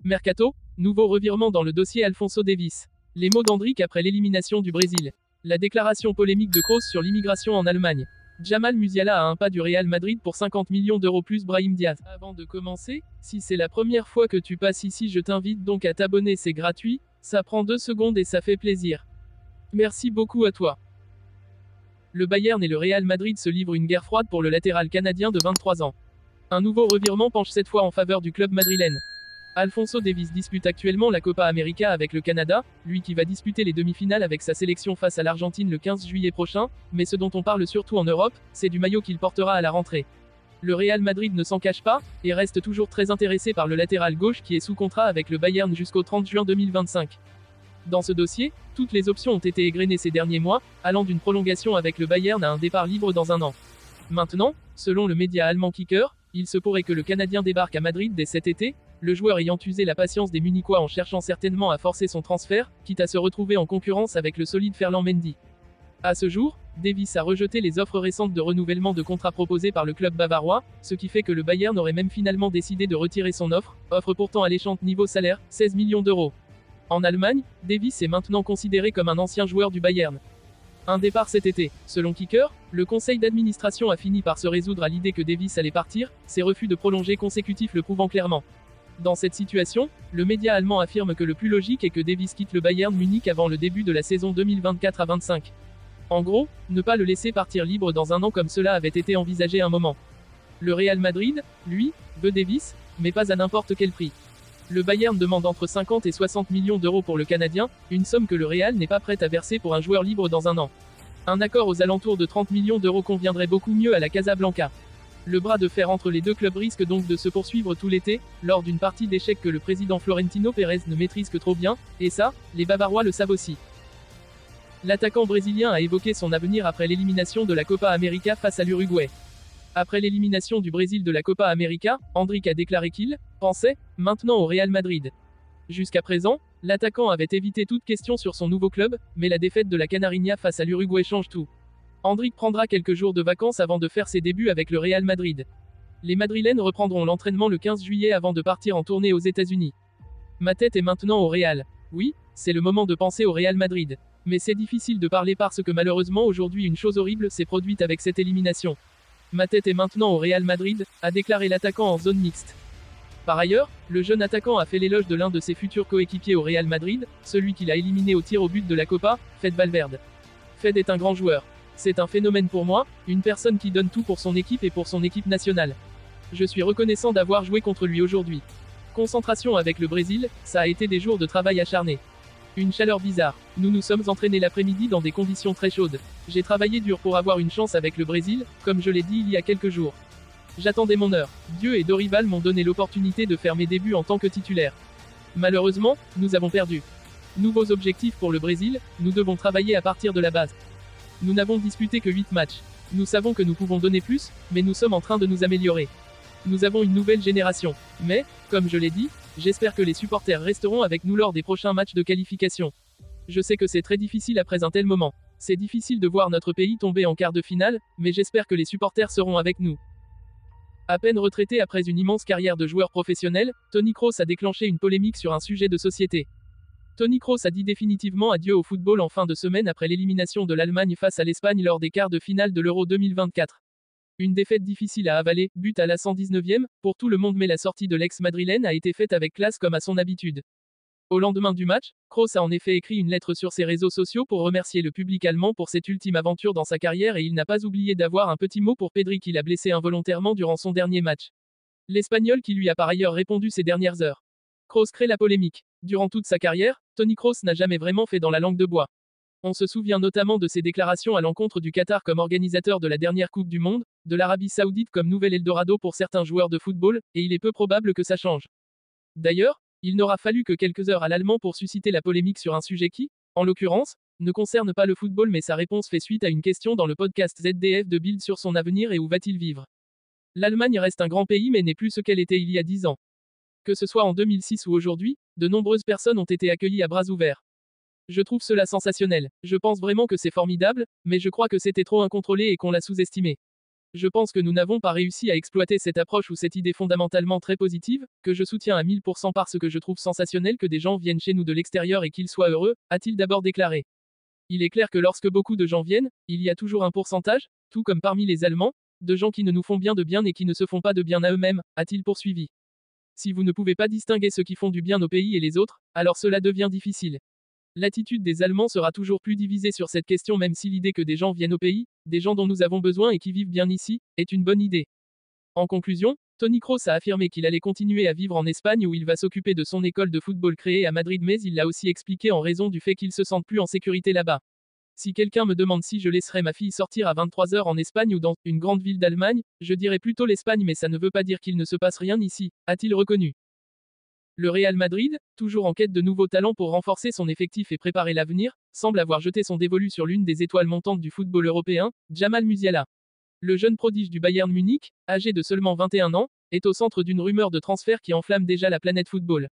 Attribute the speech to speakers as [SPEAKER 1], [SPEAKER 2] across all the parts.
[SPEAKER 1] Mercato, nouveau revirement dans le dossier Alphonso Davies. Les mots d'Hendrick après l'élimination du Brésil. La déclaration polémique de Kroos sur l'immigration en Allemagne. Jamal Musiala à un pas du Real Madrid pour 50 millions d'euros plus Brahim Diaz. Avant de commencer, si c'est la première fois que tu passes ici, je t'invite donc à t'abonner, c'est gratuit, ça prend 2 secondes et ça fait plaisir. Merci beaucoup à toi. Le Bayern et le Real Madrid se livrent une guerre froide pour le latéral canadien de 23 ans. Un nouveau revirement penche cette fois en faveur du club madrilène. Alphonso Davies dispute actuellement la Copa América avec le Canada, lui qui va disputer les demi-finales avec sa sélection face à l'Argentine le 15 juillet prochain, mais ce dont on parle surtout en Europe, c'est du maillot qu'il portera à la rentrée. Le Real Madrid ne s'en cache pas, et reste toujours très intéressé par le latéral gauche qui est sous contrat avec le Bayern jusqu'au 30 juin 2025. Dans ce dossier, toutes les options ont été égrenées ces derniers mois, allant d'une prolongation avec le Bayern à un départ libre dans un an. Maintenant, selon le média allemand Kicker, il se pourrait que le Canadien débarque à Madrid dès cet été, le joueur ayant usé la patience des Munichois en cherchant certainement à forcer son transfert, quitte à se retrouver en concurrence avec le solide Ferland Mendy. À ce jour, Davies a rejeté les offres récentes de renouvellement de contrat proposées par le club bavarois, ce qui fait que le Bayern aurait même finalement décidé de retirer son offre pourtant alléchante niveau salaire, 16 millions d'euros. En Allemagne, Davies est maintenant considéré comme un ancien joueur du Bayern. Un départ cet été. Selon Kicker, le conseil d'administration a fini par se résoudre à l'idée que Davies allait partir, ses refus de prolonger consécutifs le prouvant clairement. Dans cette situation, le média allemand affirme que le plus logique est que Davies quitte le Bayern Munich avant le début de la saison 2024 à 25. En gros, ne pas le laisser partir libre dans un an comme cela avait été envisagé un moment. Le Real Madrid, lui, veut Davies, mais pas à n'importe quel prix. Le Bayern demande entre 50 et 60 millions d'euros pour le Canadien, une somme que le Real n'est pas prêt à verser pour un joueur libre dans un an. Un accord aux alentours de 30 millions d'euros conviendrait beaucoup mieux à la Casablanca. Le bras de fer entre les deux clubs risque donc de se poursuivre tout l'été, lors d'une partie d'échecs que le président Florentino Pérez ne maîtrise que trop bien, et ça, les Bavarois le savent aussi. L'attaquant brésilien a évoqué son avenir après l'élimination de la Copa América face à l'Uruguay. Après l'élimination du Brésil de la Copa América, Hendrick a déclaré qu'il pensait maintenant au Real Madrid. Jusqu'à présent, l'attaquant avait évité toute question sur son nouveau club, mais la défaite de la Canarinha face à l'Uruguay change tout. Hendrick prendra quelques jours de vacances avant de faire ses débuts avec le Real Madrid. Les Madrilènes reprendront l'entraînement le 15 juillet avant de partir en tournée aux États-Unis. Ma tête est maintenant au Real. Oui, c'est le moment de penser au Real Madrid. Mais c'est difficile de parler parce que malheureusement aujourd'hui une chose horrible s'est produite avec cette élimination. Ma tête est maintenant au Real Madrid, a déclaré l'attaquant en zone mixte. Par ailleurs, le jeune attaquant a fait l'éloge de l'un de ses futurs coéquipiers au Real Madrid, celui qu'il a éliminé au tir au but de la Copa, Fede Valverde. Fede est un grand joueur. C'est un phénomène pour moi, une personne qui donne tout pour son équipe et pour son équipe nationale. Je suis reconnaissant d'avoir joué contre lui aujourd'hui. Concentration avec le Brésil, ça a été des jours de travail acharné. Une chaleur bizarre. Nous nous sommes entraînés l'après-midi dans des conditions très chaudes. J'ai travaillé dur pour avoir une chance avec le Brésil, comme je l'ai dit il y a quelques jours. J'attendais mon heure. Dieu et Dorival m'ont donné l'opportunité de faire mes débuts en tant que titulaire. Malheureusement, nous avons perdu. Nouveaux objectifs pour le Brésil, nous devons travailler à partir de la base. Nous n'avons disputé que 8 matchs. Nous savons que nous pouvons donner plus, mais nous sommes en train de nous améliorer. Nous avons une nouvelle génération. Mais, comme je l'ai dit, j'espère que les supporters resteront avec nous lors des prochains matchs de qualification. Je sais que c'est très difficile après un tel moment. C'est difficile de voir notre pays tomber en quart de finale, mais j'espère que les supporters seront avec nous. À peine retraité après une immense carrière de joueur professionnel, Toni Kroos a déclenché une polémique sur un sujet de société. Toni Kroos a dit définitivement adieu au football en fin de semaine après l'élimination de l'Allemagne face à l'Espagne lors des quarts de finale de l'Euro 2024. Une défaite difficile à avaler, but à la 119e, pour tout le monde, mais la sortie de l'ex-madrilène a été faite avec classe comme à son habitude. Au lendemain du match, Kroos a en effet écrit une lettre sur ses réseaux sociaux pour remercier le public allemand pour cette ultime aventure dans sa carrière, et il n'a pas oublié d'avoir un petit mot pour Pedri qu'il a blessé involontairement durant son dernier match. L'Espagnol qui lui a par ailleurs répondu ces dernières heures. Kroos crée la polémique. Durant toute sa carrière, Toni Kroos n'a jamais vraiment fait dans la langue de bois. On se souvient notamment de ses déclarations à l'encontre du Qatar comme organisateur de la dernière Coupe du Monde, de l'Arabie Saoudite comme nouvel Eldorado pour certains joueurs de football, et il est peu probable que ça change. D'ailleurs, il n'aura fallu que quelques heures à l'Allemand pour susciter la polémique sur un sujet qui, en l'occurrence, ne concerne pas le football, mais sa réponse fait suite à une question dans le podcast ZDF de Bild sur son avenir et où va-t-il vivre. L'Allemagne reste un grand pays mais n'est plus ce qu'elle était il y a 10 ans. Que ce soit en 2006 ou aujourd'hui, de nombreuses personnes ont été accueillies à bras ouverts. Je trouve cela sensationnel. Je pense vraiment que c'est formidable, mais je crois que c'était trop incontrôlé et qu'on l'a sous-estimé. Je pense que nous n'avons pas réussi à exploiter cette approche ou cette idée fondamentalement très positive, que je soutiens à 1000% parce que je trouve sensationnel que des gens viennent chez nous de l'extérieur et qu'ils soient heureux, a-t-il d'abord déclaré. Il est clair que lorsque beaucoup de gens viennent, il y a toujours un pourcentage, tout comme parmi les Allemands, de gens qui ne nous font bien de bien et qui ne se font pas de bien à eux-mêmes, a-t-il poursuivi. Si vous ne pouvez pas distinguer ceux qui font du bien au pays et les autres, alors cela devient difficile. L'attitude des Allemands sera toujours plus divisée sur cette question même si l'idée que des gens viennent au pays, des gens dont nous avons besoin et qui vivent bien ici, est une bonne idée. En conclusion, Toni Kroos a affirmé qu'il allait continuer à vivre en Espagne où il va s'occuper de son école de football créée à Madrid mais il l'a aussi expliqué en raison du fait qu'il se sente plus en sécurité là-bas. Si quelqu'un me demande si je laisserai ma fille sortir à 23 heures en Espagne ou dans une grande ville d'Allemagne, je dirais plutôt l'Espagne mais ça ne veut pas dire qu'il ne se passe rien ici, a-t-il reconnu. Le Real Madrid, toujours en quête de nouveaux talents pour renforcer son effectif et préparer l'avenir, semble avoir jeté son dévolu sur l'une des étoiles montantes du football européen, Jamal Musiala. Le jeune prodige du Bayern Munich, âgé de seulement 21 ans, est au centre d'une rumeur de transfert qui enflamme déjà la planète football.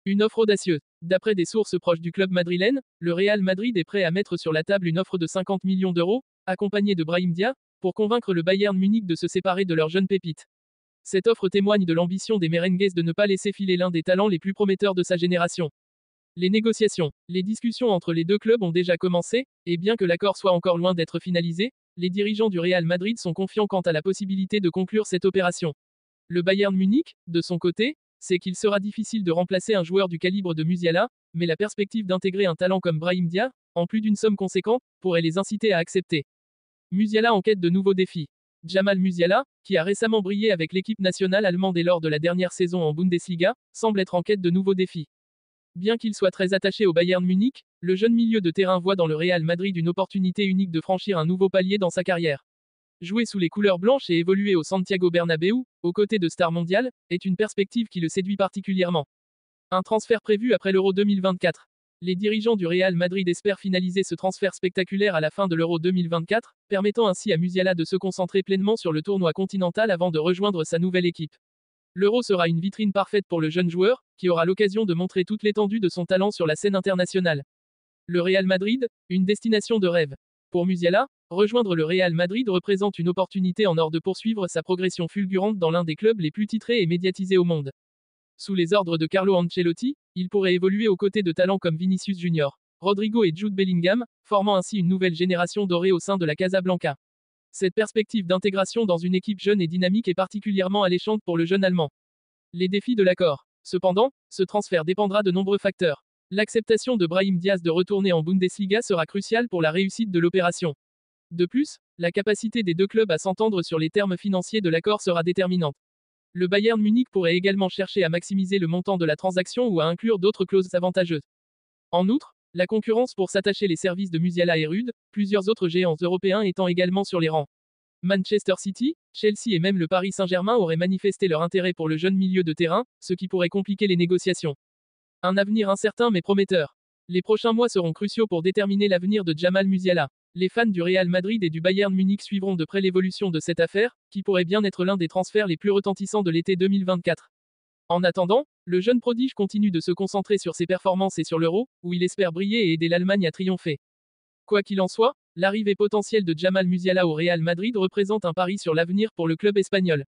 [SPEAKER 1] Une offre audacieuse. D'après des sources proches du club madrilène, le Real Madrid est prêt à mettre sur la table une offre de 50 millions d'euros, accompagnée de Brahim Diaz, pour convaincre le Bayern Munich de se séparer de leur jeune pépite. Cette offre témoigne de l'ambition des merengues de ne pas laisser filer l'un des talents les plus prometteurs de sa génération. Les négociations. Les discussions entre les deux clubs ont déjà commencé, et bien que l'accord soit encore loin d'être finalisé, les dirigeants du Real Madrid sont confiants quant à la possibilité de conclure cette opération. Le Bayern Munich, de son côté, sait qu'il sera difficile de remplacer un joueur du calibre de Musiala, mais la perspective d'intégrer un talent comme Brahim Diaz, en plus d'une somme conséquente, pourrait les inciter à accepter. Musiala en quête de nouveaux défis. Jamal Musiala, qui a récemment brillé avec l'équipe nationale allemande et lors de la dernière saison en Bundesliga, semble être en quête de nouveaux défis. Bien qu'il soit très attaché au Bayern Munich, le jeune milieu de terrain voit dans le Real Madrid une opportunité unique de franchir un nouveau palier dans sa carrière. Jouer sous les couleurs blanches et évoluer au Santiago Bernabéu, aux côtés de stars mondiales, est une perspective qui le séduit particulièrement. Un transfert prévu après l'Euro 2024. Les dirigeants du Real Madrid espèrent finaliser ce transfert spectaculaire à la fin de l'Euro 2024, permettant ainsi à Musiala de se concentrer pleinement sur le tournoi continental avant de rejoindre sa nouvelle équipe. L'Euro sera une vitrine parfaite pour le jeune joueur, qui aura l'occasion de montrer toute l'étendue de son talent sur la scène internationale. Le Real Madrid, une destination de rêve. Pour Musiala, rejoindre le Real Madrid représente une opportunité en or de poursuivre sa progression fulgurante dans l'un des clubs les plus titrés et médiatisés au monde. Sous les ordres de Carlo Ancelotti, il pourrait évoluer aux côtés de talents comme Vinicius Junior, Rodrigo et Jude Bellingham, formant ainsi une nouvelle génération dorée au sein de la Casablanca. Cette perspective d'intégration dans une équipe jeune et dynamique est particulièrement alléchante pour le jeune Allemand. Les défis de l'accord. Cependant, ce transfert dépendra de nombreux facteurs. L'acceptation de Brahim Diaz de retourner en Bundesliga sera cruciale pour la réussite de l'opération. De plus, la capacité des deux clubs à s'entendre sur les termes financiers de l'accord sera déterminante. Le Bayern Munich pourrait également chercher à maximiser le montant de la transaction ou à inclure d'autres clauses avantageuses. En outre, la concurrence pour s'attacher les services de Musiala est rude, plusieurs autres géants européens étant également sur les rangs. Manchester City, Chelsea et même le Paris Saint-Germain auraient manifesté leur intérêt pour le jeune milieu de terrain, ce qui pourrait compliquer les négociations. Un avenir incertain mais prometteur. Les prochains mois seront cruciaux pour déterminer l'avenir de Jamal Musiala. Les fans du Real Madrid et du Bayern Munich suivront de près l'évolution de cette affaire, qui pourrait bien être l'un des transferts les plus retentissants de l'été 2024. En attendant, le jeune prodige continue de se concentrer sur ses performances et sur l'Euro, où il espère briller et aider l'Allemagne à triompher. Quoi qu'il en soit, l'arrivée potentielle de Jamal Musiala au Real Madrid représente un pari sur l'avenir pour le club espagnol.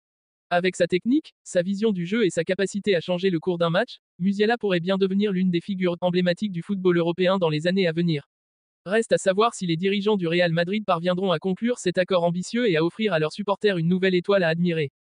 [SPEAKER 1] Avec sa technique, sa vision du jeu et sa capacité à changer le cours d'un match, Musiala pourrait bien devenir l'une des figures emblématiques du football européen dans les années à venir. Reste à savoir si les dirigeants du Real Madrid parviendront à conclure cet accord ambitieux et à offrir à leurs supporters une nouvelle étoile à admirer.